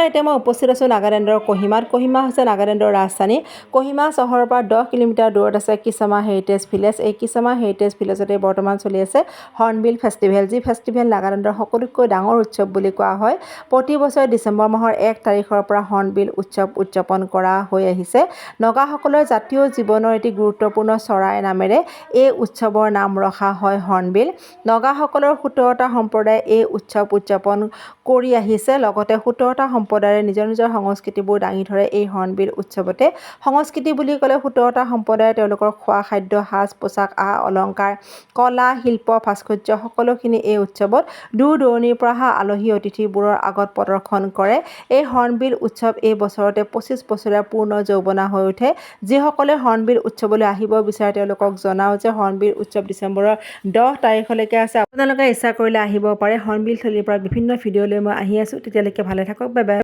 এতিয়া মই উপস্থিত আছোঁ নাগালেণ্ডৰ কহিমাত। কহিমা হৈছে নাগালেণ্ডৰ ৰাজধানী। কহিমা চহৰৰ পৰা 10 কিলোমিটাৰ দূৰত আছে কিছামা হেৰিটেজ ভিলেজ। এই কিছামা হেৰিটেজ ভিলেজতে বৰ্তমান চলি আছে হৰ্ণবিল ফেষ্টিভেল, যি ফেষ্টিভেল নাগালেণ্ডৰ সকলোতকৈ ডাঙৰ উৎসৱ বুলি কোৱা হয়। প্ৰতি বছৰে ডিচেম্বৰ মাহৰ 1 তাৰিখৰ পৰা হৰ্ণবিল উৎসৱ উদযাপন কৰা হৈ আহিছে। নগাসকলৰ জাতীয় জীৱনৰ এটি গুৰুত্বপূৰ্ণ চৰাই নামেৰে এই উৎসৱৰ নাম ৰখা হয় হৰ্ণবিল। নগাসকলৰ 17টা সম্প্ৰদায়ে এই উৎসৱ উদযাপন কৰি আহিছে। লগতে 17টা সম্প্ৰদায়ে নিজৰ নিজৰ সংস্কৃতিবোৰ দাঙি ধৰে এই হৰ্ণবিল উৎসৱতে। সংস্কৃতি বুলি ক'লে 17টা সম্প্ৰদায়ে তেওঁলোকৰ খোৱা খাদ্য, সাজ পোছাক, অলংকাৰ, কলা, শিল্প, ভাস্কৰ্য সকলোখিনি এই উৎসৱত দূৰ দূৰণিৰ পৰা অহা আলহী অতিথিবোৰৰ আগত প্ৰদৰ্শন কৰে। এই হৰ্ণবিল উৎসৱ এই বছৰতে 25 বছৰীয়া পূৰ্ণ যৌৱনা হৈ উঠে। যিসকলে হৰ্ণবিল উৎসৱলৈ আহিব বিচাৰে তেওঁলোকক জনাওঁ যে হৰ্ণবিল উৎসৱ ডিচেম্বৰৰ 10 তাৰিখলৈকে আছে। আপোনালোকে ইচ্ছা কৰিলে আহিব পাৰে। হৰ্ণবিল থলীৰ পৰা বিভিন্ন ভিডিঅ' লৈ মই আহি আছোঁ। তেতিয়ালৈকে ভালে থাকক। Bye bye.